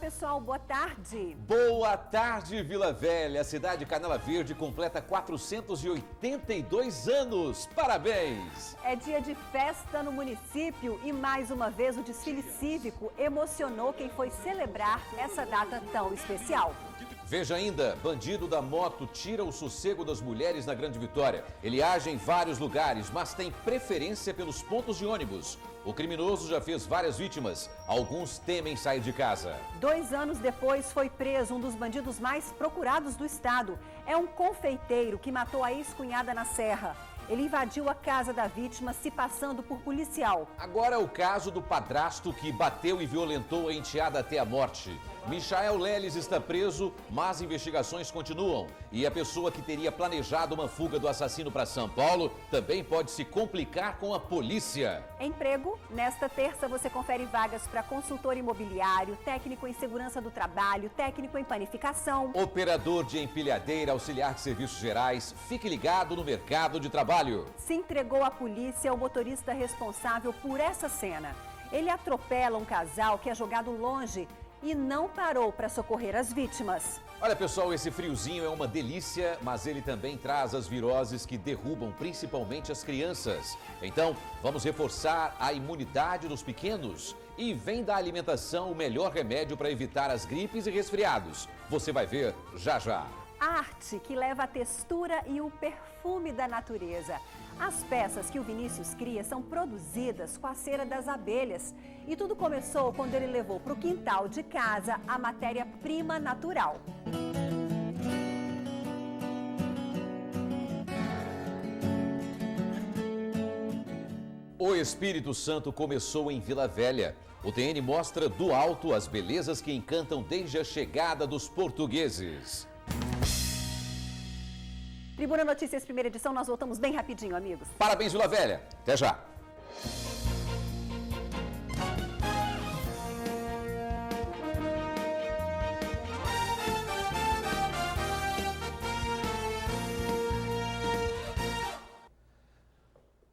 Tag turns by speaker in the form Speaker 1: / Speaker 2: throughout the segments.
Speaker 1: pessoal, boa tarde.
Speaker 2: Boa tarde, Vila Velha. A cidade de Canela Verde completa 482 anos. Parabéns!
Speaker 1: É dia de festa no município e mais uma vez o desfile cívico emocionou quem foi celebrar essa data tão especial.
Speaker 2: Veja ainda, bandido da moto tira o sossego das mulheres na Grande Vitória. Ele age em vários lugares, mas tem preferência pelos pontos de ônibus. O criminoso já fez várias vítimas. Alguns temem sair de casa.
Speaker 1: 2 anos depois foi preso um dos bandidos mais procurados do estado. É um confeiteiro que matou a ex-cunhada na Serra. Ele invadiu a casa da vítima se passando por policial.
Speaker 2: Agora é o caso do padrasto que bateu e violentou a enteada até a morte. Michael Leles está preso, mas investigações continuam. E a pessoa que teria planejado uma fuga do assassino para São Paulo também pode se complicar com a polícia.
Speaker 1: Emprego. Nesta terça você confere vagas para consultor imobiliário, técnico em segurança do trabalho, técnico em panificação,
Speaker 2: operador de empilhadeira, auxiliar de serviços gerais. Fique ligado no mercado de trabalho.
Speaker 1: Se entregou à polícia o motorista responsável por essa cena. Ele atropela um casal que é jogado longe e não parou para socorrer as vítimas.
Speaker 2: Olha, pessoal, esse friozinho é uma delícia, mas ele também traz as viroses que derrubam principalmente as crianças. Então, vamos reforçar a imunidade dos pequenos e vem da alimentação o melhor remédio para evitar as gripes e resfriados. Você vai ver já já.
Speaker 1: A arte que leva a textura e o perfume da natureza. As peças que o Vinícius cria são produzidas com a cera das abelhas. E tudo começou quando ele levou para o quintal de casa a matéria-prima natural.
Speaker 2: O Espírito Santo começou em Vila Velha. O TN mostra do alto as belezas que encantam desde a chegada dos portugueses.
Speaker 1: Tribuna Notícias, primeira edição, nós voltamos bem rapidinho, amigos.
Speaker 2: Parabéns, Vila Velha. Até já.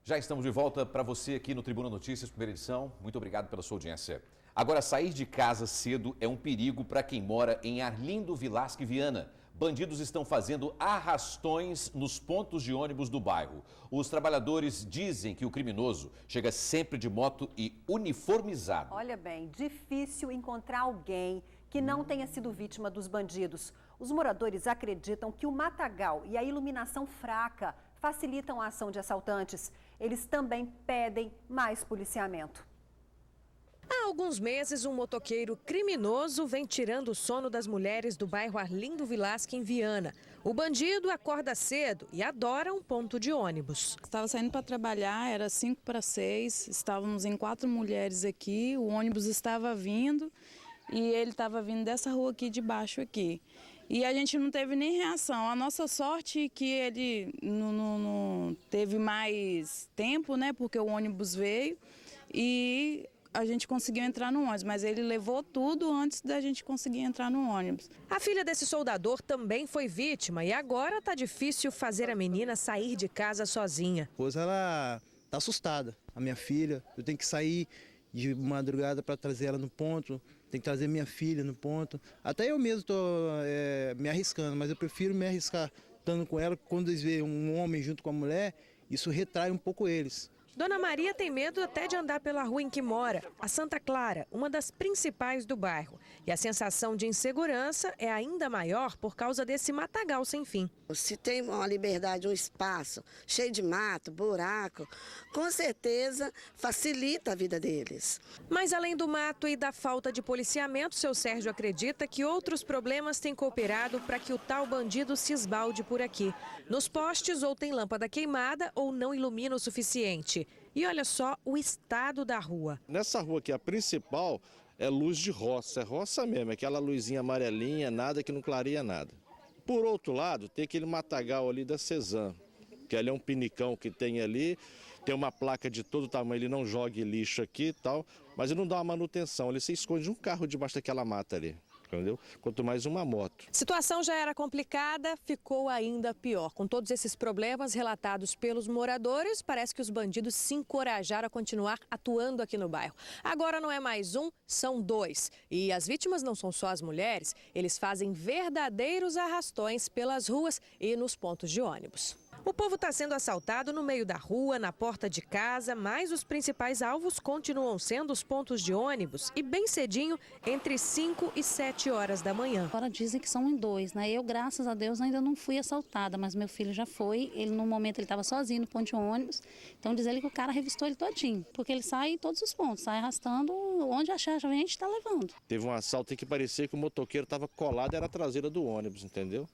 Speaker 2: Já estamos de volta para você aqui no Tribuna Notícias, primeira edição. Muito obrigado pela sua audiência. Agora, sair de casa cedo é um perigo para quem mora em Arlindo Vilasque Viana. Bandidos estão fazendo arrastões nos pontos de ônibus do bairro. Os trabalhadores dizem que o criminoso chega sempre de moto e uniformizado.
Speaker 1: Olha bem, difícil encontrar alguém que não tenha sido vítima dos bandidos. Os moradores acreditam que o matagal e a iluminação fraca facilitam a ação de assaltantes. Eles também pedem mais policiamento.
Speaker 3: Há alguns meses, um motoqueiro criminoso vem tirando o sono das mulheres do bairro Arlindo Vilasque, em Viana. O bandido acorda cedo e adora um ponto de ônibus.
Speaker 4: Estava saindo para trabalhar, era 5 para 6, estávamos em 4 mulheres aqui, o ônibus estava vindo e ele estava vindo dessa rua aqui de baixo aqui. E a gente não teve nem reação. A nossa sorte é que ele não teve mais tempo, né, porque o ônibus veio e a gente conseguiu entrar no ônibus, mas ele levou tudo antes da gente conseguir entrar no ônibus.
Speaker 3: A filha desse soldador também foi vítima e agora tá difícil fazer a menina sair de casa sozinha.
Speaker 5: Ela tá assustada, a minha filha, eu tenho que sair de madrugada para trazer ela no ponto, tenho que trazer minha filha no ponto. Até eu mesmo estou me arriscando, mas eu prefiro me arriscar estando com ela. Quando eles veem um homem junto com a mulher, isso retrai um pouco eles.
Speaker 3: Dona Maria tem medo até de andar pela rua em que mora, a Santa Clara, uma das principais do bairro. E a sensação de insegurança é ainda maior por causa desse matagal sem fim.
Speaker 6: Se tem uma liberdade, um espaço cheio de mato, buraco, com certeza facilita a vida deles.
Speaker 3: Mas além do mato e da falta de policiamento, seu Sérgio acredita que outros problemas têm cooperado para que o tal bandido se esbalde por aqui. Nos postes ou tem lâmpada queimada ou não ilumina o suficiente. E olha só o estado da rua.
Speaker 7: Nessa rua aqui, a principal é luz de roça, é roça mesmo, aquela luzinha amarelinha, nada que não clareia nada. Por outro lado, tem aquele matagal ali da Cezan, que ali é um pinicão que tem ali, tem uma placa de todo tamanho, ele não joga lixo aqui e tal, mas ele não dá uma manutenção, ele se esconde um carro debaixo daquela mata ali. entendeu? Quanto mais uma moto.
Speaker 3: Situação já era complicada, ficou ainda pior. Com todos esses problemas relatados pelos moradores, parece que os bandidos se encorajaram a continuar atuando aqui no bairro. Agora não é mais um, são dois. E as vítimas não são só as mulheres, eles fazem verdadeiros arrastões pelas ruas e nos pontos de ônibus. O povo está sendo assaltado no meio da rua, na porta de casa, mas os principais alvos continuam sendo os pontos de ônibus e bem cedinho, entre 5 e 7 horas da manhã.
Speaker 8: Agora dizem que são em dois, né? Eu, graças a Deus, ainda não fui assaltada, mas meu filho já foi. Ele, no momento, ele estava sozinho no ponto de ônibus, então diz ele que o cara revistou ele todinho, porque ele sai em todos os pontos, sai arrastando onde achar a gente está levando.
Speaker 7: Teve um assalto em que parecia que o motoqueiro estava colado, era a traseira do ônibus, entendeu?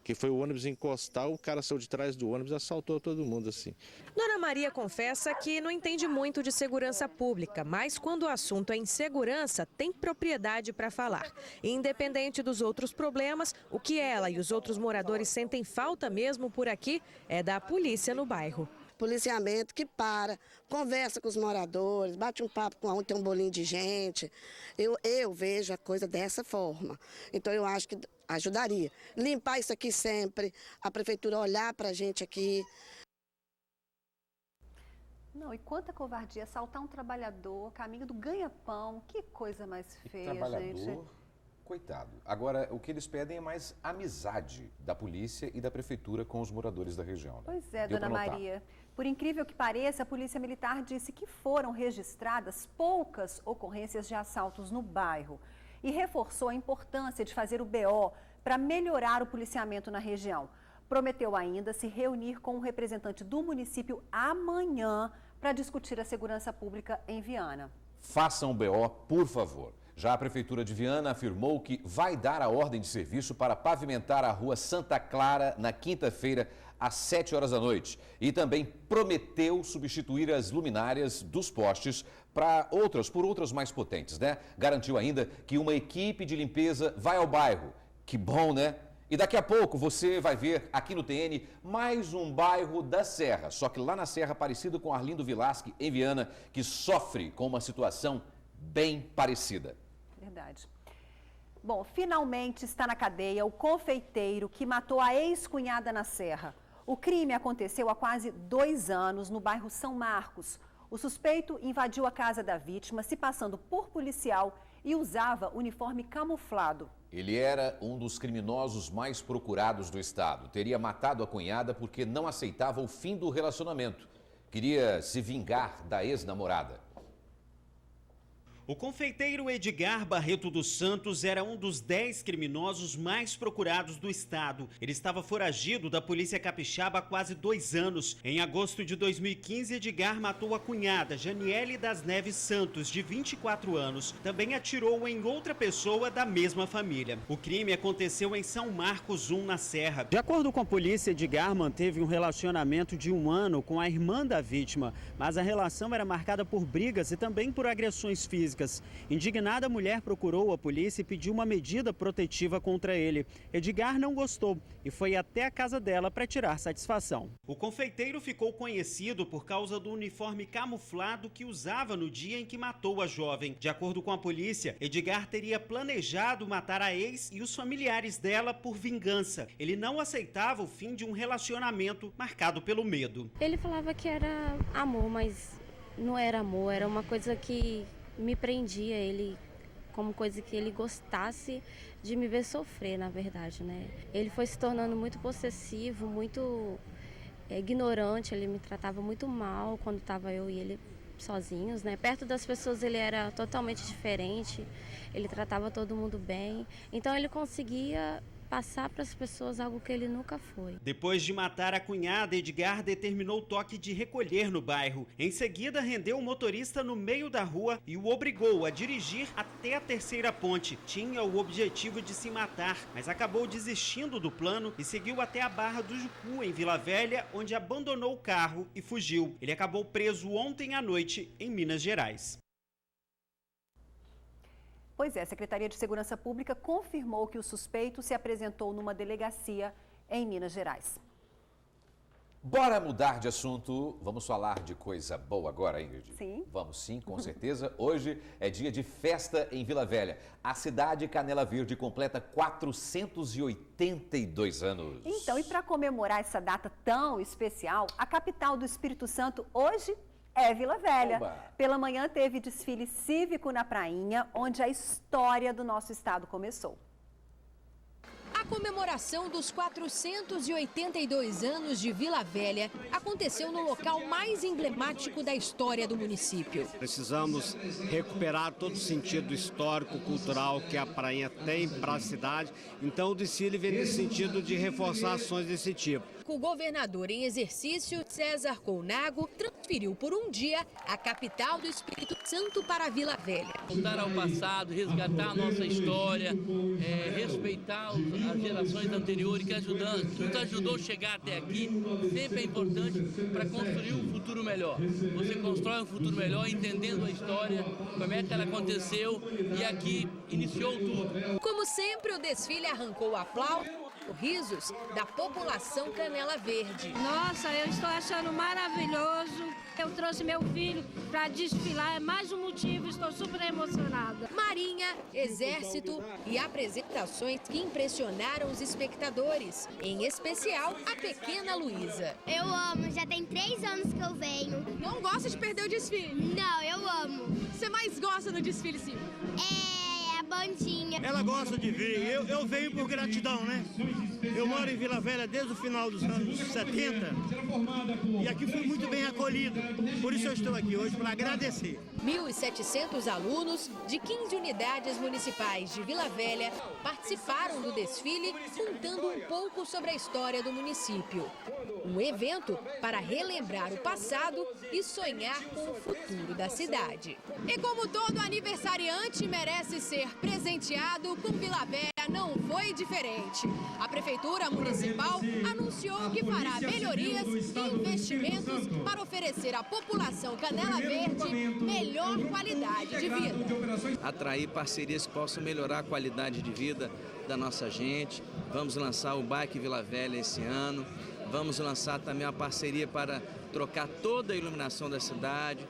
Speaker 7: Que foi o ônibus encostar, o cara saiu de trás do ônibus e assaltou todo mundo assim.
Speaker 3: Dona Maria confessa que não entende muito de segurança pública, mas quando o assunto é insegurança, tem propriedade para falar. E independente dos outros problemas, o que ela e os outros moradores sentem falta mesmo por aqui é da polícia no bairro.
Speaker 6: Policiamento que conversa com os moradores, bate um papo com onde tem um bolinho de gente. Eu vejo a coisa dessa forma. Então eu acho que ajudaria. Limpar isso aqui sempre, a prefeitura olhar para a gente aqui.
Speaker 1: Não, e quanta covardia, assaltar um trabalhador, caminho do ganha-pão, que coisa mais feia,
Speaker 2: trabalhador,
Speaker 1: gente.
Speaker 2: coitado. Agora, o que eles pedem é mais amizade da polícia e da prefeitura com os moradores da região. Né?
Speaker 1: Pois é,
Speaker 2: Deu
Speaker 1: Dona
Speaker 2: pra notar.
Speaker 1: Maria. Por incrível que pareça, a Polícia Militar disse que foram registradas poucas ocorrências de assaltos no bairro e reforçou a importância de fazer o BO para melhorar o policiamento na região. Prometeu ainda se reunir com um representante do município amanhã para discutir a segurança pública em Viana.
Speaker 2: Façam o BO, por favor. Já a Prefeitura de Viana afirmou que vai dar a ordem de serviço para pavimentar a rua Santa Clara na quinta-feira, às 7 horas da noite. E também prometeu substituir as luminárias dos postes por outras mais potentes, né? Garantiu ainda que uma equipe de limpeza vai ao bairro. Que bom, né? E daqui a pouco você vai ver aqui no TN mais um bairro da Serra, só que lá na Serra, parecido com Arlindo Vilasque, em Viana, que sofre com uma situação bem parecida.
Speaker 1: Verdade. Bom, finalmente está na cadeia o confeiteiro que matou a ex-cunhada na Serra. O crime aconteceu há quase 2 anos no bairro São Marcos. O suspeito invadiu a casa da vítima, se passando por policial e usava uniforme camuflado.
Speaker 2: Ele era um dos criminosos mais procurados do estado. Teria matado a cunhada porque não aceitava o fim do relacionamento. Queria se vingar da ex-namorada.
Speaker 9: O confeiteiro Edgar Barreto dos Santos era um dos 10 criminosos mais procurados do estado. Ele estava foragido da polícia capixaba há quase 2 anos. Em agosto de 2015, Edgar matou a cunhada, Janiele das Neves Santos, de 24 anos. Também atirou em outra pessoa da mesma família. O crime aconteceu em São Marcos 1, na Serra.
Speaker 10: De acordo com a polícia, Edgar manteve um relacionamento de 1 ano com a irmã da vítima, mas a relação era marcada por brigas e também por agressões físicas. Indignada, a mulher procurou a polícia e pediu uma medida protetiva contra ele. Edgar não gostou e foi até a casa dela para tirar satisfação.
Speaker 9: O confeiteiro ficou conhecido por causa do uniforme camuflado que usava no dia em que matou a jovem. De acordo com a polícia, Edgar teria planejado matar a ex e os familiares dela por vingança. Ele não aceitava o fim de um relacionamento marcado pelo medo.
Speaker 11: Ele falava que era amor, mas não era amor, era uma coisa que me prendia ele, como coisa que ele gostasse de me ver sofrer, na verdade, né? Ele foi se tornando muito possessivo, muito ignorante, ele me tratava muito mal quando estava eu e ele sozinhos, né? Perto das pessoas ele era totalmente diferente, ele tratava todo mundo bem, então ele conseguia passar para as pessoas algo que ele nunca foi.
Speaker 9: Depois de matar a cunhada, Edgar determinou o toque de recolher no bairro. Em seguida, rendeu o motorista no meio da rua e o obrigou a dirigir até a terceira ponte. Tinha o objetivo de se matar, mas acabou desistindo do plano e seguiu até a Barra do Jucu, em Vila Velha, onde abandonou o carro e fugiu. Ele acabou preso ontem à noite em Minas Gerais.
Speaker 1: Pois é, a Secretaria de Segurança Pública confirmou que o suspeito se apresentou numa delegacia em Minas Gerais.
Speaker 2: Bora mudar de assunto, vamos falar de coisa boa agora, Ingrid?
Speaker 1: Sim.
Speaker 2: Vamos sim, com certeza. Hoje é dia de festa em Vila Velha. A cidade Canela Verde completa 482 anos.
Speaker 1: Então, e para comemorar essa data tão especial, a capital do Espírito Santo hoje é Vila Velha.
Speaker 2: Oba.
Speaker 1: Pela manhã teve desfile cívico na prainha, onde a história do nosso estado começou.
Speaker 12: A comemoração dos 482 anos de Vila Velha aconteceu no local mais emblemático da história do município.
Speaker 13: Precisamos recuperar todo o sentido histórico, cultural que a prainha tem para a cidade. Então o desfile vem nesse sentido de reforçar ações desse tipo.
Speaker 12: O governador em exercício, César Colnago, transferiu por um dia a capital do Espírito Santo para Vila Velha.
Speaker 14: Voltar ao passado, resgatar a nossa história, respeitar as gerações anteriores que nos ajudou a chegar até aqui, sempre é importante para construir um futuro melhor. Você constrói um futuro melhor entendendo a história, como é que ela aconteceu e aqui iniciou tudo.
Speaker 12: Como sempre, o desfile arrancou aplausos. Risos da população Canela Verde.
Speaker 15: Nossa, eu estou achando maravilhoso. Eu trouxe meu filho para desfilar, é mais um motivo, estou super emocionada.
Speaker 12: Marinha, Exército e apresentações que impressionaram os espectadores, em especial a pequena Luísa.
Speaker 16: Eu amo, já tem 3 anos que eu venho.
Speaker 12: Não gosta de perder o desfile?
Speaker 16: Não, eu amo.
Speaker 12: Você mais gosta do desfile, Silvio?
Speaker 16: Bandinha.
Speaker 17: Ela gosta de vir, eu venho por gratidão, né? Eu moro em Vila Velha desde o final dos anos 70 e aqui fui muito bem acolhido. Por isso eu estou aqui hoje para agradecer.
Speaker 12: 1.700 alunos de 15 unidades municipais de Vila Velha participaram do desfile, contando um pouco sobre a história do município. Um evento para relembrar o passado e sonhar com o futuro da cidade. E como todo aniversariante merece ser presenteado, com Vila Velha não foi diferente. A Prefeitura Municipal anunciou que fará melhorias e investimentos para oferecer à população Canela Verde melhor qualidade de vida.
Speaker 18: Atrair parcerias que possam melhorar a qualidade de vida da nossa gente. Vamos lançar o Bike Vila Velha esse ano. Vamos lançar também uma parceria para trocar toda a iluminação da cidade,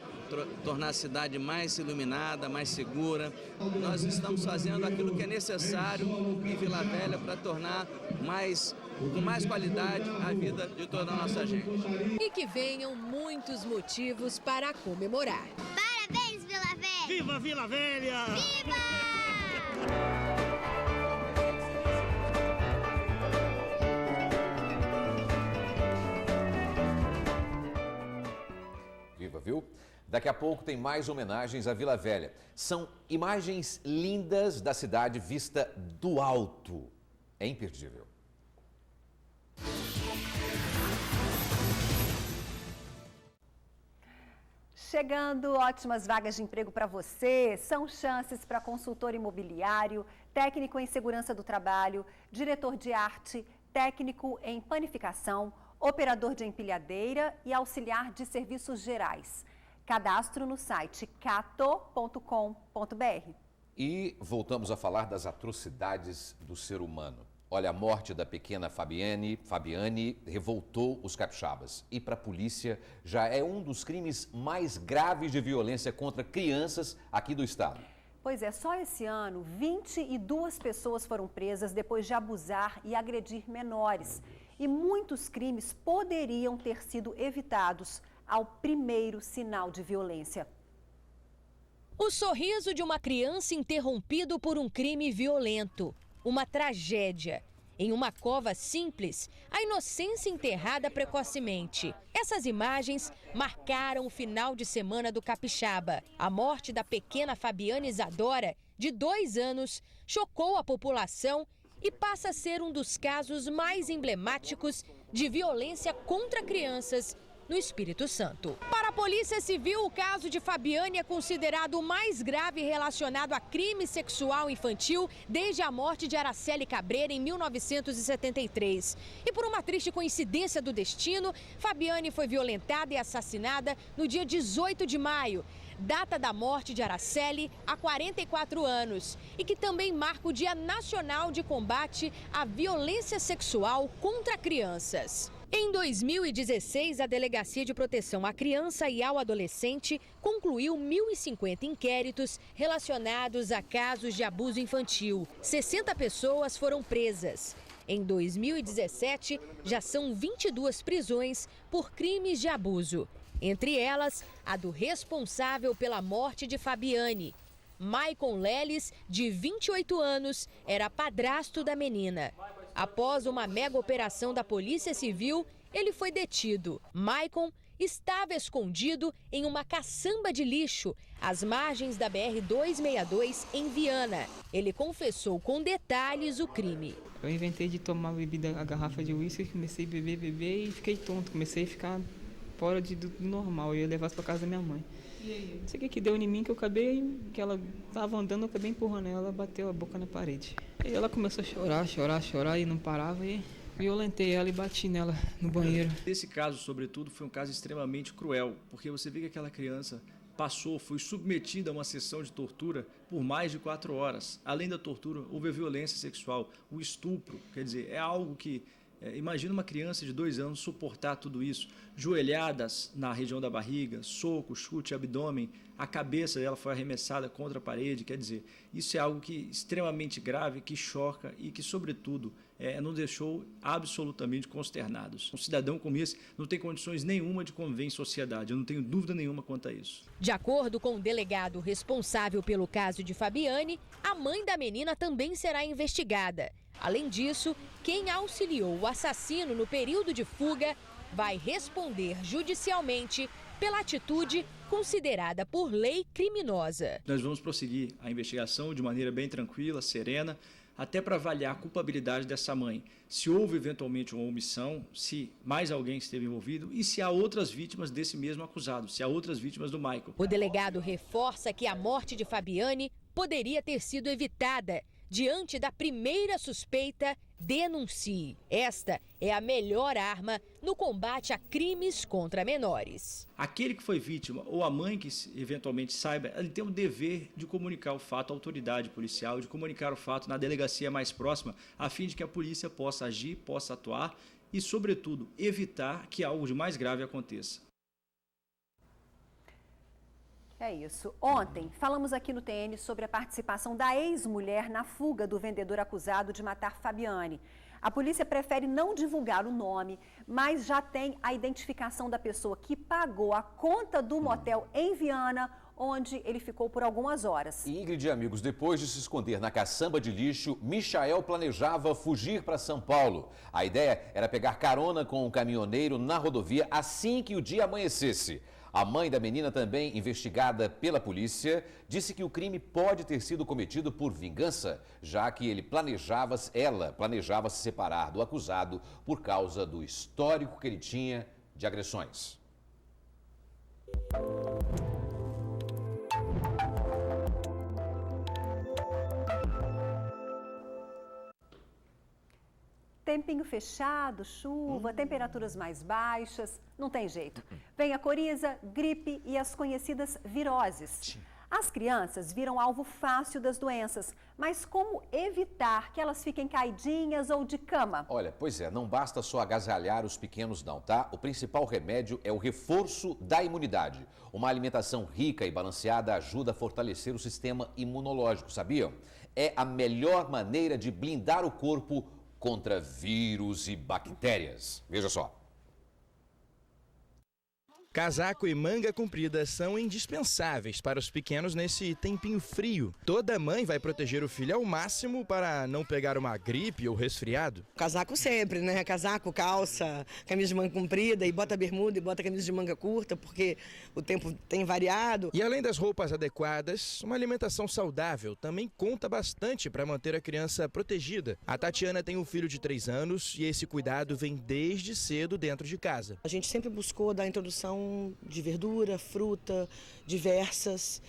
Speaker 18: tornar a cidade mais iluminada, mais segura. Nós estamos fazendo aquilo que é necessário em Vila Velha para tornar com mais qualidade a vida de toda a nossa gente.
Speaker 12: E que venham muitos motivos para comemorar.
Speaker 16: Parabéns, Vila Velha!
Speaker 17: Viva Vila Velha!
Speaker 16: Viva!
Speaker 2: Viu? Daqui a pouco tem mais homenagens à Vila Velha. São imagens lindas da cidade vista do alto. É imperdível.
Speaker 1: Chegando ótimas vagas de emprego para você. São chances para consultor imobiliário, técnico em segurança do trabalho, diretor de arte, técnico em panificação, operador de empilhadeira e auxiliar de serviços gerais. Cadastro no site cato.com.br.
Speaker 2: E voltamos a falar das atrocidades do ser humano. Olha, a morte da pequena Fabiane revoltou os capixabas. E para a polícia já é um dos crimes mais graves de violência contra crianças aqui do estado.
Speaker 1: Pois é, só esse ano 22 pessoas foram presas depois de abusar e agredir menores. E muitos crimes poderiam ter sido evitados ao primeiro sinal de violência.
Speaker 12: O sorriso de uma criança interrompido por um crime violento. Uma tragédia. Em uma cova simples, a inocência enterrada precocemente. Essas imagens marcaram o final de semana do Capixaba. A morte da pequena Fabiane Isadora, de 2 anos, chocou a população e passa a ser um dos casos mais emblemáticos de violência contra crianças no Espírito Santo. Para a Polícia Civil, o caso de Fabiane é considerado o mais grave relacionado a crime sexual infantil desde a morte de Araceli Cabreira em 1973. E por uma triste coincidência do destino, Fabiane foi violentada e assassinada no dia 18 de maio, data da morte de Araceli há 44 anos, e que também marca o Dia Nacional de Combate à Violência Sexual contra Crianças. Em 2016, a Delegacia de Proteção à Criança e ao Adolescente concluiu 1.050 inquéritos relacionados a casos de abuso infantil. 60 pessoas foram presas. Em 2017, já são 22 prisões por crimes de abuso. Entre elas, a do responsável pela morte de Fabiane. Maicon Leles, de 28 anos, era padrasto da menina. Após uma mega operação da Polícia Civil, ele foi detido. Maicon estava escondido em uma caçamba de lixo, às margens da BR-262, em Viana. Ele confessou com detalhes o crime.
Speaker 19: Eu inventei de tomar a garrafa de uísque, comecei a beber e fiquei tonto. Comecei a ficar fora do normal, eu ia levar para casa da minha mãe. Não sei o que deu em mim, que eu acabei, que ela estava andando, eu acabei empurrando ela, bateu a boca na parede. E ela começou a chorar e não parava, e violentei ela e bati nela no banheiro.
Speaker 20: Esse caso, sobretudo, foi um caso extremamente cruel, porque você vê que aquela criança foi submetida a uma sessão de tortura por mais de 4 horas. Além da tortura, houve a violência sexual, o estupro, quer dizer, é algo que... Imagina uma criança de 2 anos suportar tudo isso, joelhadas na região da barriga, soco, chute, abdômen, a cabeça dela foi arremessada contra a parede, quer dizer, isso é algo que extremamente grave, que choca e que, sobretudo, nos deixou absolutamente consternados. Um cidadão como esse não tem condições nenhuma de conviver em sociedade, eu não tenho dúvida nenhuma quanto a isso.
Speaker 12: De acordo com o delegado responsável pelo caso de Fabiane, a mãe da menina também será investigada. Além disso, quem auxiliou o assassino no período de fuga vai responder judicialmente pela atitude considerada por lei criminosa.
Speaker 20: Nós vamos prosseguir a investigação de maneira bem tranquila, serena, até para avaliar a culpabilidade dessa mãe. Se houve eventualmente uma omissão, se mais alguém esteve envolvido e se há outras vítimas desse mesmo acusado, se há outras vítimas do Maicon.
Speaker 12: O delegado reforça que a morte de Fabiane poderia ter sido evitada. Diante da primeira suspeita, denuncie. Esta é a melhor arma no combate a crimes contra menores.
Speaker 20: Aquele que foi vítima ou a mãe que eventualmente saiba, ele tem o dever de comunicar o fato à autoridade policial, de comunicar o fato na delegacia mais próxima, a fim de que a polícia possa agir, possa atuar e, sobretudo, evitar que algo de mais grave aconteça.
Speaker 1: É isso. Ontem, falamos aqui no TN sobre a participação da ex-mulher na fuga do vendedor acusado de matar Fabiane. A polícia prefere não divulgar o nome, mas já tem a identificação da pessoa que pagou a conta do motel em Viana, onde ele ficou por algumas horas.
Speaker 2: Ingrid e amigos, depois de se esconder na caçamba de lixo, Michael planejava fugir para São Paulo. A ideia era pegar carona com um caminhoneiro na rodovia assim que o dia amanhecesse. A mãe da menina, também investigada pela polícia, disse que o crime pode ter sido cometido por vingança, já que ela planejava se separar do acusado por causa do histórico que ele tinha de agressões.
Speaker 1: Tempinho fechado, chuva, temperaturas mais baixas, não tem jeito. Vem a coriza, gripe e as conhecidas viroses. As crianças viram alvo fácil das doenças, mas como evitar que elas fiquem caidinhas ou de cama?
Speaker 2: Olha, pois é, não basta só agasalhar os pequenos não, tá? O principal remédio é o reforço da imunidade. Uma alimentação rica e balanceada ajuda a fortalecer o sistema imunológico, sabiam? É a melhor maneira de blindar o corpo contra vírus e bactérias. Veja só.
Speaker 21: Casaco e manga comprida são indispensáveis para os pequenos nesse tempinho frio. Toda mãe vai proteger o filho ao máximo para não pegar uma gripe ou resfriado.
Speaker 22: Casaco sempre, né? Casaco, calça, camisa de manga comprida e bota bermuda e bota camisa de manga curta, porque o tempo tem variado.
Speaker 21: E além das roupas adequadas, uma alimentação saudável também conta bastante para manter a criança protegida. A Tatiana tem um filho de 3 anos e esse cuidado vem desde cedo dentro de casa.
Speaker 22: A gente sempre buscou dar introdução de verdura, fruta, diversas,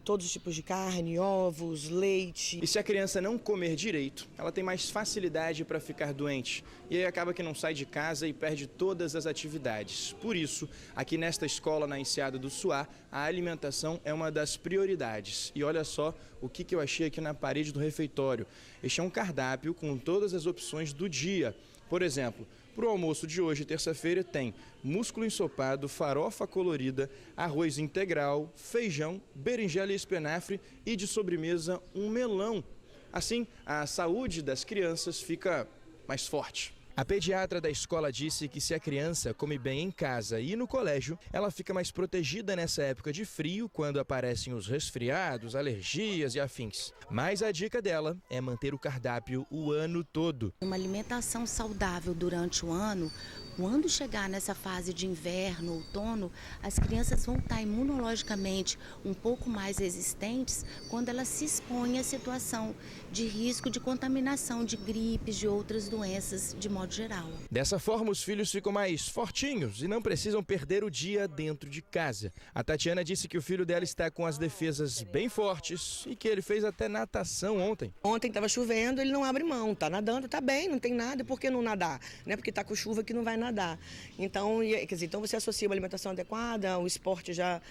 Speaker 22: todos os tipos de carne, ovos, leite.
Speaker 21: E se a criança não comer direito, ela tem mais facilidade para ficar doente. E aí acaba que não sai de casa e perde todas as atividades. Por isso, aqui nesta escola na Enseada do Suá, a alimentação é uma das prioridades. E olha só o que eu achei aqui na parede do refeitório. Este é um cardápio com todas as opções do dia. Por exemplo, para o almoço de hoje, terça-feira, tem músculo ensopado, farofa colorida, arroz integral, feijão, berinjela e espinafre e de sobremesa um melão. Assim, a saúde das crianças fica mais forte. A pediatra da escola disse que se a criança come bem em casa e no colégio, ela fica mais protegida nessa época de frio, quando aparecem os resfriados, alergias e afins. Mas a dica dela é manter o cardápio o ano todo.
Speaker 4: Uma alimentação saudável durante o ano, quando chegar nessa fase de inverno, outono, as crianças vão estar imunologicamente um pouco mais resistentes quando elas se expõem à situação de risco de contaminação de gripes, de outras doenças de modo geral.
Speaker 21: Dessa forma, os filhos ficam mais fortinhos e não precisam perder o dia dentro de casa. A Tatiana disse que o filho dela está com as defesas bem fortes e que ele fez até natação ontem.
Speaker 22: Ontem estava chovendo, ele não abre mão, está nadando, está bem, não tem nada, por que não nadar? Não é porque está com chuva que não vai nadar. Então, quer dizer, então você associa uma alimentação adequada, o esporte já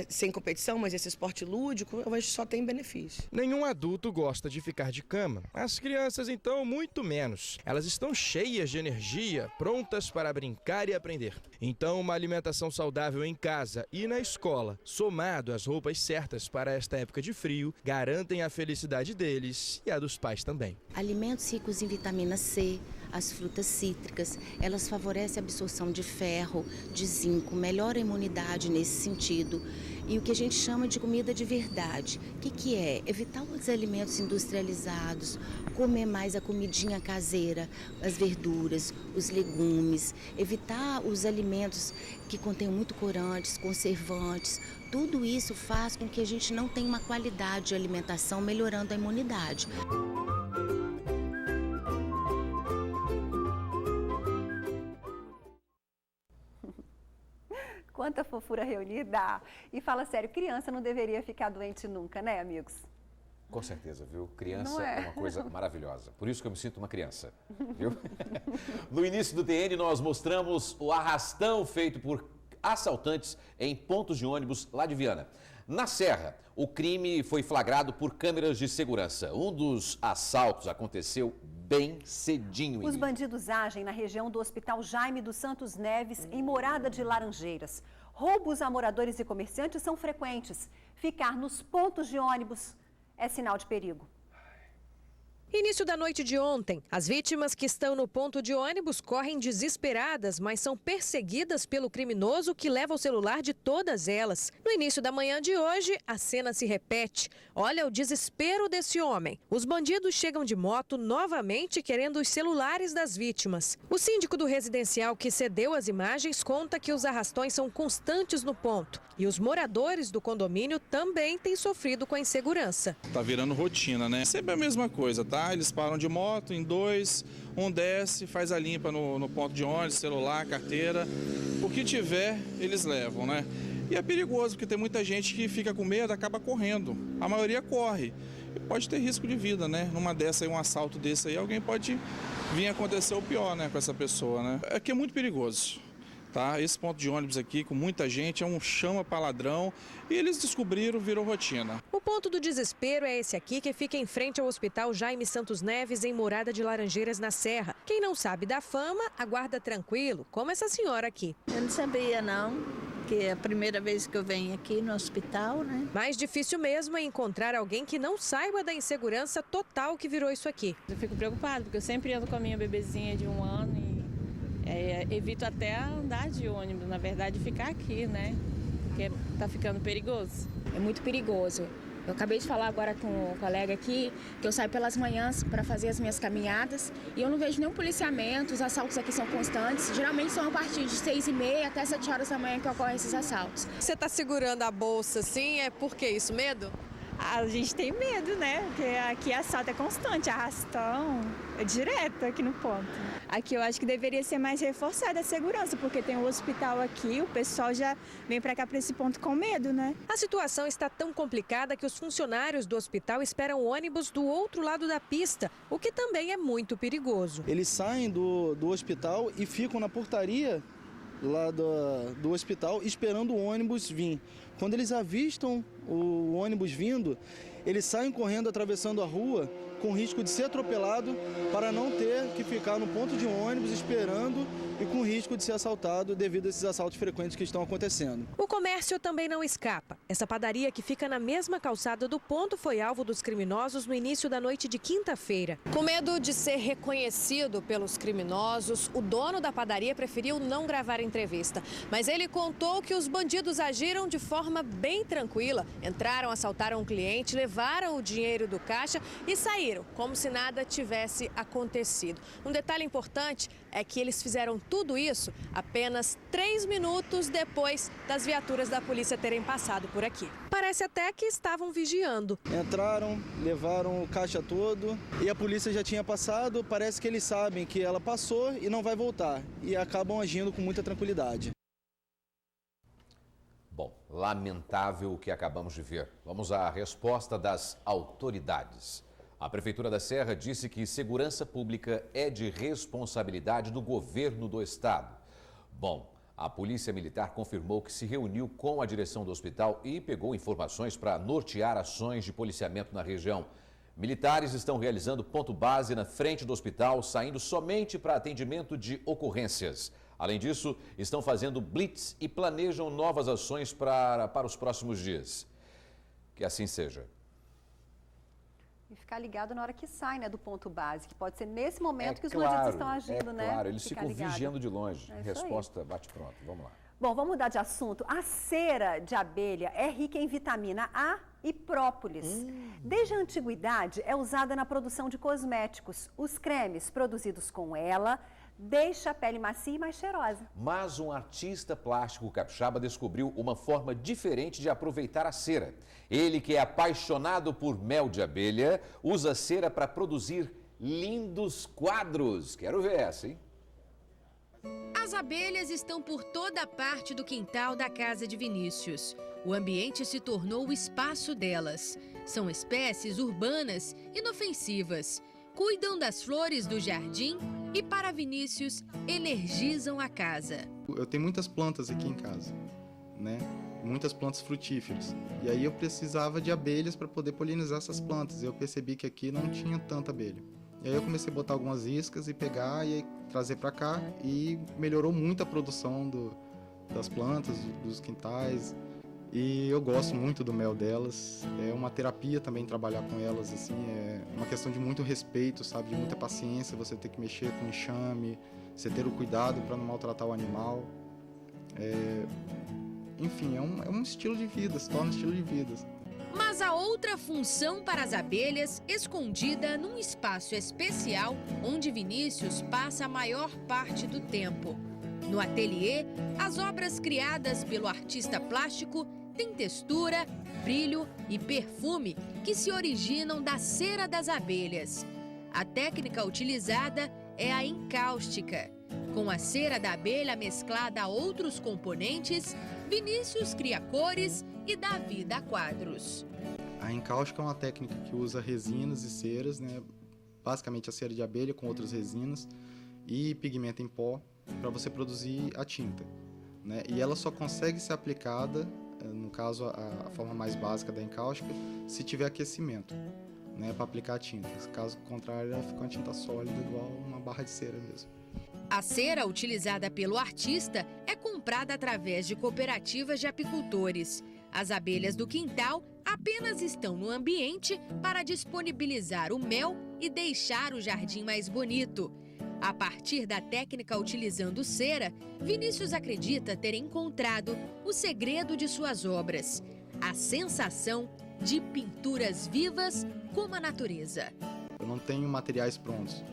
Speaker 22: sem competição, mas esse esporte lúdico, eu acho que só tem benefício.
Speaker 21: Nenhum adulto gosta de ficar de cama. As crianças, então, muito menos. Elas estão cheias de energia, prontas para brincar e aprender. Então, uma alimentação saudável em casa e na escola, somado às roupas certas para esta época de frio, garantem a felicidade deles e a dos pais também.
Speaker 4: Alimentos ricos em vitamina C, as frutas cítricas, elas favorecem a absorção de ferro, de zinco, melhora a imunidade nesse sentido. E o que a gente chama de comida de verdade. O que é? Evitar os alimentos industrializados, comer mais a comidinha caseira, as verduras, os legumes, evitar os alimentos que contêm muito corantes, conservantes. Tudo isso faz com que a gente não tenha uma qualidade de alimentação, melhorando a imunidade.
Speaker 1: Quanta fofura reunida! E fala sério, criança não deveria ficar doente nunca, né, amigos?
Speaker 2: Com certeza, viu? Criança é uma coisa maravilhosa. Por isso que eu me sinto uma criança, viu? No início do TN, nós mostramos o arrastão feito por assaltantes em pontos de ônibus lá de Viana. Na Serra, o crime foi flagrado por câmeras de segurança. Um dos assaltos aconteceu bem cedinho.
Speaker 1: Os bandidos agem na região do Hospital Jaime dos Santos Neves, em Morada de Laranjeiras. Roubos a moradores e comerciantes são frequentes. Ficar nos pontos de ônibus é sinal de perigo.
Speaker 3: Início da noite de ontem, as vítimas que estão no ponto de ônibus correm desesperadas, mas são perseguidas pelo criminoso que leva o celular de todas elas. No início da manhã de hoje, a cena se repete. Olha o desespero desse homem. Os bandidos chegam de moto novamente querendo os celulares das vítimas. O síndico do residencial que cedeu as imagens conta que os arrastões são constantes no ponto. E os moradores do condomínio também têm sofrido com a insegurança.
Speaker 5: Tá virando rotina, né? Sempre a mesma coisa, tá? Eles param de moto em dois, um desce, faz a limpa no ponto de ônibus, celular, carteira. O que tiver, eles levam, né? E é perigoso, porque tem muita gente que fica com medo, acaba correndo. A maioria corre. E pode ter risco de vida, né? Numa dessa aí, um assalto desse aí, alguém pode vir acontecer o pior, né, com essa pessoa, né? Aqui é muito perigoso. Tá? Esse ponto de ônibus aqui, com muita gente, é um chama para ladrão e eles descobriram, virou rotina.
Speaker 3: O ponto do desespero é esse aqui, que fica em frente ao Hospital Jaime Santos Neves, em Morada de Laranjeiras, na Serra. Quem não sabe da fama, aguarda tranquilo, como essa senhora aqui.
Speaker 23: Eu não sabia, não, que é a primeira vez que eu venho aqui no hospital, né?
Speaker 3: Mais difícil mesmo é encontrar alguém que não saiba da insegurança total que virou isso aqui.
Speaker 24: Eu fico preocupada, porque eu sempre ando com a minha bebezinha de 1 ano e evito até andar de ônibus, na verdade, ficar aqui, né? Porque tá ficando perigoso.
Speaker 25: É muito perigoso. Eu acabei de falar agora com um colega aqui que eu saio pelas manhãs para fazer as minhas caminhadas e eu não vejo nenhum policiamento, os assaltos aqui são constantes. Geralmente são a partir de 6h30 até 7 horas da manhã que ocorrem esses assaltos.
Speaker 3: Você tá segurando a bolsa assim, é por que isso? Medo?
Speaker 24: A gente tem medo, né? Porque aqui assalto é constante, arrastão é direto aqui no ponto. Aqui eu acho que deveria ser mais reforçada a segurança, porque tem um hospital aqui, o pessoal já vem para cá para esse ponto com medo, né?
Speaker 3: A situação está tão complicada que os funcionários do hospital esperam ônibus do outro lado da pista, o que também é muito perigoso.
Speaker 26: Eles saem do hospital e ficam na portaria lá do hospital esperando o ônibus vir. Quando eles avistam o ônibus vindo, eles saem correndo, atravessando a rua com risco de ser atropelado para não ter que ficar no ponto de ônibus esperando e com risco de ser assaltado devido a esses assaltos frequentes que estão acontecendo.
Speaker 3: O comércio também não escapa. Essa padaria, que fica na mesma calçada do ponto, foi alvo dos criminosos no início da noite de quinta-feira. Com medo de ser reconhecido pelos criminosos, o dono da padaria preferiu não gravar a entrevista. Mas ele contou que os bandidos agiram de forma bem tranquila. Entraram, assaltaram um cliente, levaram o dinheiro do caixa e saíram, como se nada tivesse acontecido. Um detalhe importante é que eles fizeram tudo isso apenas 3 minutos depois das viaturas da polícia terem passado por aqui. Parece até que estavam vigiando.
Speaker 26: Entraram, levaram o caixa todo e a polícia já tinha passado. Parece que eles sabem que ela passou e não vai voltar e acabam agindo com muita tranquilidade.
Speaker 2: Bom, lamentável o que acabamos de ver. Vamos à resposta das autoridades. A Prefeitura da Serra disse que segurança pública é de responsabilidade do governo do estado. Bom, a Polícia Militar confirmou que se reuniu com a direção do hospital e pegou informações para nortear ações de policiamento na região. Militares estão realizando ponto base na frente do hospital, saindo somente para atendimento de ocorrências. Além disso, estão fazendo blitz e planejam novas ações para os próximos dias. Que assim seja.
Speaker 1: E ficar ligado na hora que sai, né, do ponto base, que pode ser nesse momento que os bandidos estão agindo, né?
Speaker 2: Claro, eles ficam vigiando de longe.
Speaker 1: É
Speaker 2: Resposta bate pronto. Vamos lá.
Speaker 1: Bom, vamos mudar de assunto. A cera de abelha é rica em vitamina A e própolis. Desde a antiguidade, é usada na produção de cosméticos. Os cremes produzidos com ela deixam a pele macia e mais cheirosa.
Speaker 2: Mas um artista plástico capixaba descobriu uma forma diferente de aproveitar a cera. Ele, que é apaixonado por mel de abelha, usa cera para produzir lindos quadros. Quero ver essa, hein?
Speaker 12: As abelhas estão por toda a parte do quintal da casa de Vinícius. O ambiente se tornou o espaço delas. São espécies urbanas, inofensivas. Cuidam das flores do jardim e, para Vinícius, energizam a casa.
Speaker 6: Eu tenho muitas plantas aqui em casa, né? Muitas plantas frutíferas. E aí eu precisava de abelhas para poder polinizar essas plantas. E eu percebi que aqui não tinha tanta abelha. E aí eu comecei a botar algumas iscas e pegar e trazer para cá. E melhorou muito a produção das plantas, dos quintais. E eu gosto muito do mel delas. É uma terapia também trabalhar com elas, assim. É uma questão de muito respeito, sabe? De muita paciência. Você ter que mexer com enxame, você ter o cuidado para não maltratar o animal. Enfim, é um estilo de vida, se torna um estilo de vida.
Speaker 12: Mas há outra função para as abelhas, escondida num espaço especial onde Vinícius passa a maior parte do tempo. No ateliê, as obras criadas pelo artista plástico têm textura, brilho e perfume que se originam da cera das abelhas. A técnica utilizada é a encáustica. Com a cera da abelha mesclada a outros componentes, Vinícius cria cores e dá vida a quadros.
Speaker 6: A encáustica é uma técnica que usa resinas e ceras, né? Basicamente a cera de abelha com outras resinas e pigmento em pó para você produzir a tinta, né? E ela só consegue ser aplicada, no caso a forma mais básica da encáustica, se tiver aquecimento, né? Para aplicar a tinta. Caso contrário, ela fica uma tinta sólida igual uma barra de cera mesmo.
Speaker 12: A cera utilizada pelo artista é comprada através de cooperativas de apicultores. As abelhas do quintal apenas estão no ambiente para disponibilizar o mel e deixar o jardim mais bonito. A partir da técnica utilizando cera, Vinícius acredita ter encontrado o segredo de suas obras: a sensação de pinturas vivas como a natureza.
Speaker 6: Eu não tenho materiais prontos.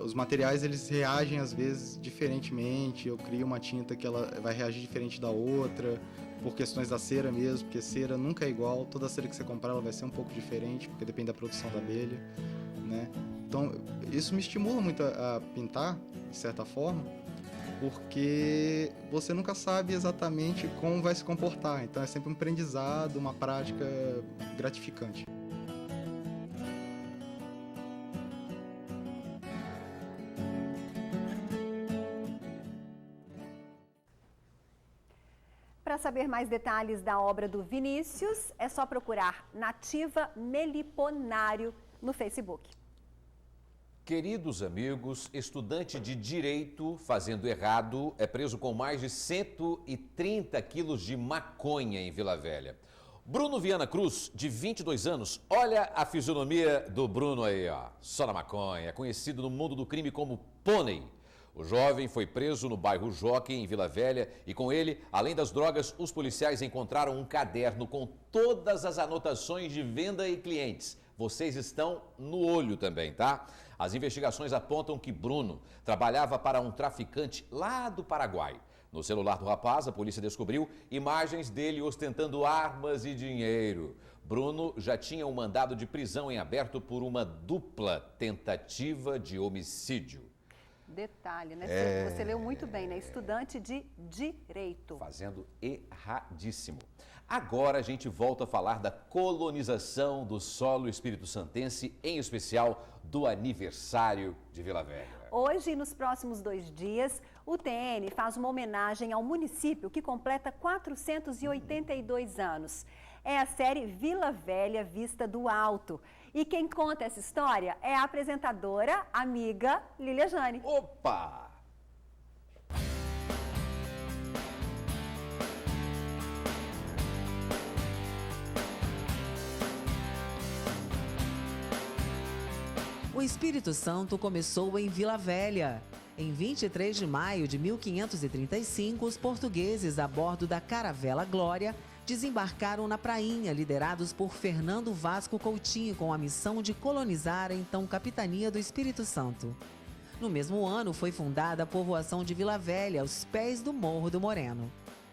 Speaker 6: Os materiais, eles reagem às vezes diferentemente. Eu crio uma tinta que ela vai reagir diferente da outra, por questões da cera mesmo, porque cera nunca é igual. Toda cera que você comprar ela vai ser um pouco diferente, porque depende da produção da abelha, né? Então, isso me estimula muito a pintar, de certa forma, porque você nunca sabe exatamente como vai se comportar. Então, é sempre um aprendizado, uma prática gratificante.
Speaker 1: Para saber mais detalhes da obra do Vinícius, é só procurar Nativa Meliponário no Facebook.
Speaker 2: Queridos amigos, estudante de Direito fazendo errado é preso com mais de 130 quilos de maconha em Vila Velha. Bruno Viana Cruz, de 22 anos, olha a fisionomia do Bruno aí, ó, só na maconha, conhecido no mundo do crime como Pônei. O jovem foi preso no bairro Jockey, em Vila Velha, e com ele, além das drogas, os policiais encontraram um caderno com todas as anotações de venda e clientes. Vocês estão no olho também, tá? As investigações apontam que Bruno trabalhava para um traficante lá do Paraguai. No celular do rapaz, a polícia descobriu imagens dele ostentando armas e dinheiro. Bruno já tinha um mandado de prisão em aberto por uma dupla tentativa de homicídio.
Speaker 1: Detalhe, né? Você leu muito bem, né? Estudante de Direito.
Speaker 2: Fazendo erradíssimo. Agora a gente volta a falar da colonização do solo espírito-santense, em especial do aniversário de Vila Velha.
Speaker 1: Hoje e nos próximos 2 dias, o TN faz uma homenagem ao município que completa 482 anos. É a série Vila Velha Vista do Alto. E quem conta essa história é a apresentadora, amiga Lília Jane.
Speaker 2: Opa!
Speaker 7: O Espírito Santo começou em Vila Velha. Em 23 de maio de 1535, os portugueses, a bordo da caravela Glória, desembarcaram na prainha, liderados por Fernando Vasco Coutinho, com a missão de colonizar a então capitania do Espírito Santo. No mesmo ano, foi fundada a povoação de Vila Velha, aos pés do Morro do Moreno.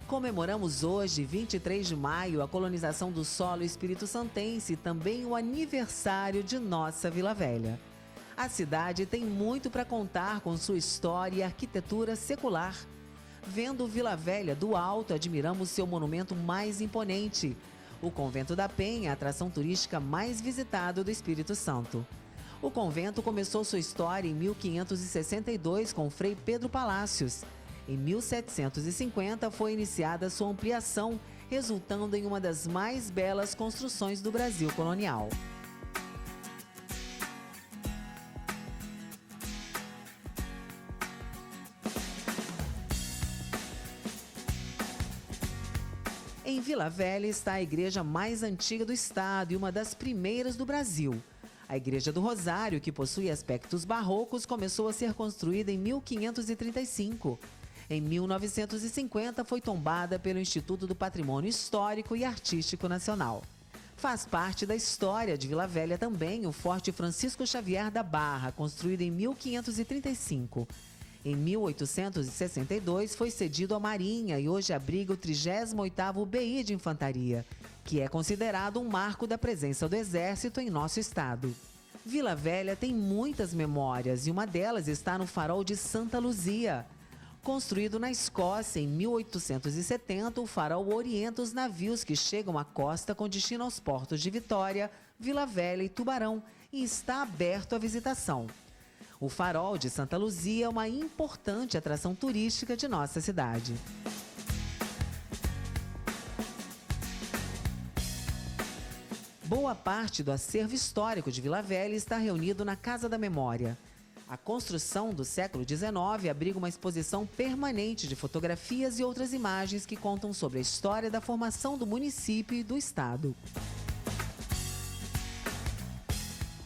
Speaker 7: Comemoramos hoje, 23 de maio, a colonização do solo espírito-santense e também o aniversário de nossa Vila Velha. A cidade tem muito para contar com sua história e arquitetura secular. Vendo Vila Velha do alto, admiramos seu monumento mais imponente, o Convento da Penha, a atração turística mais visitada do Espírito Santo. O convento começou sua história em 1562 com Frei Pedro Palácios. Em 1750 foi iniciada sua ampliação, resultando em uma das mais belas construções do Brasil colonial. Em Vila Velha está a igreja mais antiga do estado e uma das primeiras do Brasil. A Igreja do Rosário, que possui aspectos barrocos, começou a ser construída em 1535. Em 1950, foi tombada pelo Instituto do Patrimônio Histórico e Artístico Nacional. Faz parte da história de Vila Velha também o Forte Francisco Xavier da Barra, construído em 1535. Em 1862, foi cedido à Marinha e hoje abriga o 38º BI de Infantaria, que é considerado um marco da presença do Exército em nosso estado. Vila Velha tem muitas memórias e uma delas está no Farol de Santa Luzia. Construído na Escócia em 1870, o farol orienta os navios que chegam à costa com destino aos portos de Vitória, Vila Velha e Tubarão e está aberto à visitação. O Farol de Santa Luzia é uma importante atração turística de nossa cidade. Boa parte do acervo histórico de Vila Velha está reunido na Casa da Memória. A construção do século XIX abriga uma exposição permanente de fotografias e outras imagens que contam sobre a história da formação do município e do estado.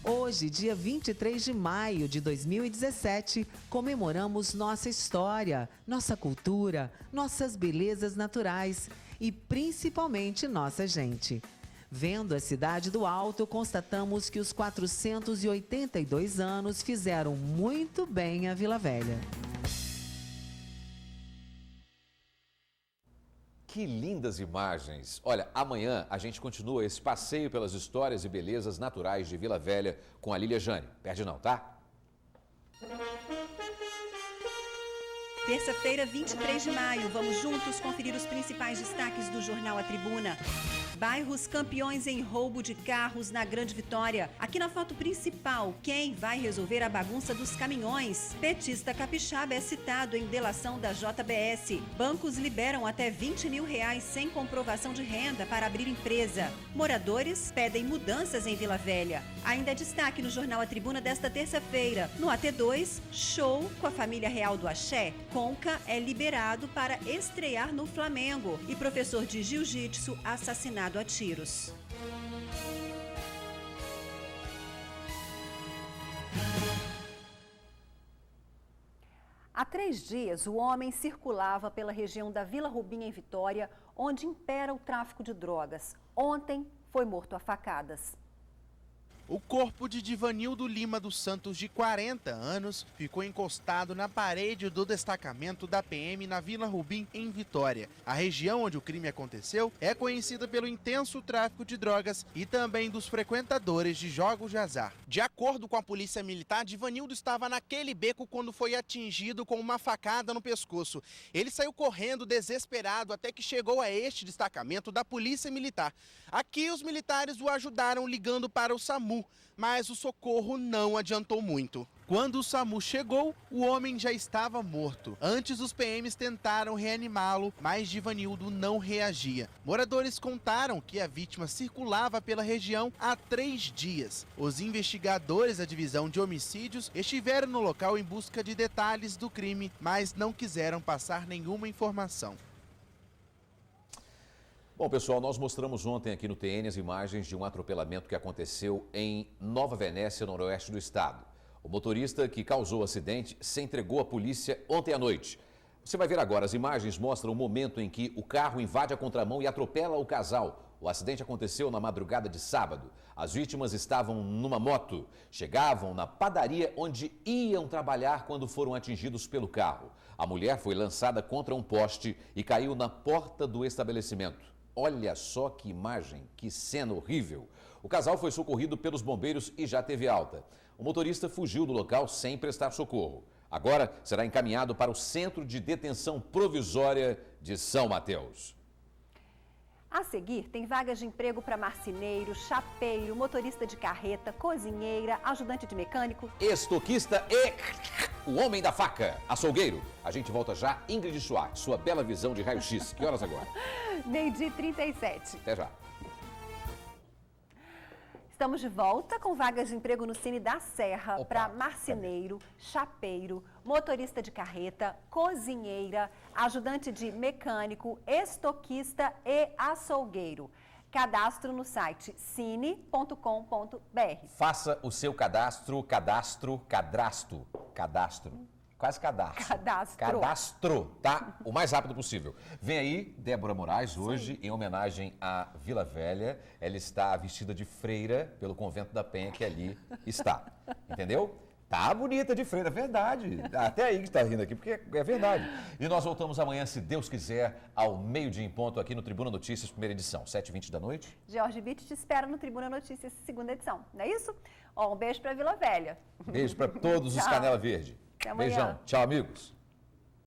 Speaker 7: Hoje, dia 23 de maio de 2017, comemoramos nossa história, nossa cultura, nossas belezas naturais e principalmente nossa gente. Vendo a cidade do alto, constatamos que os 482 anos fizeram muito bem a Vila Velha.
Speaker 2: Que lindas imagens! Olha, amanhã a gente continua esse passeio pelas histórias e belezas naturais de Vila Velha com a Lília Jane. Perde não, tá?
Speaker 1: Terça-feira, 23 de maio. Vamos juntos conferir os principais destaques do jornal A Tribuna. Bairros campeões em roubo de carros na Grande Vitória. Aqui na foto principal, quem vai resolver a bagunça dos caminhões? Petista capixaba é citado em delação da JBS. Bancos liberam até R$20 mil sem comprovação de renda para abrir empresa. Moradores pedem mudanças em Vila Velha. Ainda é destaque no jornal A Tribuna desta terça-feira. No AT2, show com a família real do Axé. Conca é liberado para estrear no Flamengo. E professor de jiu-jitsu assassinado a tiros. Há 3 dias, o homem circulava pela região da Vila Rubim, em Vitória, onde impera o tráfico de drogas. Ontem, foi morto a facadas.
Speaker 8: O corpo de Divanildo Lima dos Santos, de 40 anos, ficou encostado na parede do destacamento da PM na Vila Rubim, em Vitória. A região onde o crime aconteceu é conhecida pelo intenso tráfico de drogas e também dos frequentadores de jogos de azar. De acordo com a polícia militar, Divanildo estava naquele beco quando foi atingido com uma facada no pescoço. Ele saiu correndo desesperado até que chegou a este destacamento da polícia militar. Aqui os militares o ajudaram ligando para o SAMU, mas o socorro não adiantou muito. Quando o SAMU chegou, o homem já estava morto. Antes, os PMs tentaram reanimá-lo, mas Divanildo não reagia. Moradores contaram que a vítima circulava pela região há 3 dias. Os investigadores da divisão de homicídios estiveram no local em busca de detalhes do crime, mas não quiseram passar nenhuma informação.
Speaker 2: Bom, pessoal, nós mostramos ontem aqui no TN as imagens de um atropelamento que aconteceu em Nova Venécia, noroeste do estado. O motorista que causou o acidente se entregou à polícia ontem à noite. Você vai ver agora, as imagens mostram o momento em que o carro invade a contramão e atropela o casal. O acidente aconteceu na madrugada de sábado. As vítimas estavam numa moto, chegavam na padaria onde iam trabalhar quando foram atingidos pelo carro. A mulher foi lançada contra um poste e caiu na porta do estabelecimento. Olha só que imagem, que cena horrível. O casal foi socorrido pelos bombeiros e já teve alta. O motorista fugiu do local sem prestar socorro. Agora será encaminhado para o Centro de Detenção Provisória de São Mateus.
Speaker 1: A seguir, tem vagas de emprego para marceneiro, chapeiro, motorista de carreta, cozinheira, ajudante de mecânico,
Speaker 2: estoquista e o homem da faca, açougueiro. A gente volta já, Ingrid Schwartz, sua bela visão de raio-x. Que horas agora?
Speaker 1: 12h37.
Speaker 2: Até já.
Speaker 1: Estamos de volta com vagas de emprego no Cine da Serra para marceneiro, chapeiro, motorista de carreta, cozinheira, ajudante de mecânico, estoquista e açougueiro. Cadastro no site cine.com.br.
Speaker 2: Faça o seu cadastro. Quase cadastro, tá? O mais rápido possível. Vem aí Débora Moraes hoje, em homenagem à Vila Velha. Ela está vestida de freira pelo Convento da Penha, que ali está. Entendeu? Tá bonita de freira, é verdade. Até aí que está rindo aqui, porque é verdade. E nós voltamos amanhã, se Deus quiser, ao meio-dia em ponto, aqui no Tribuna Notícias, primeira edição, 7h20 da noite.
Speaker 1: Jorge Vitti te espera no Tribuna Notícias, segunda edição, não é isso? Ó, um beijo para Vila Velha.
Speaker 2: Beijo para todos os Canela Verde.
Speaker 1: Até amanhã.
Speaker 2: Beijão. Tchau, amigos.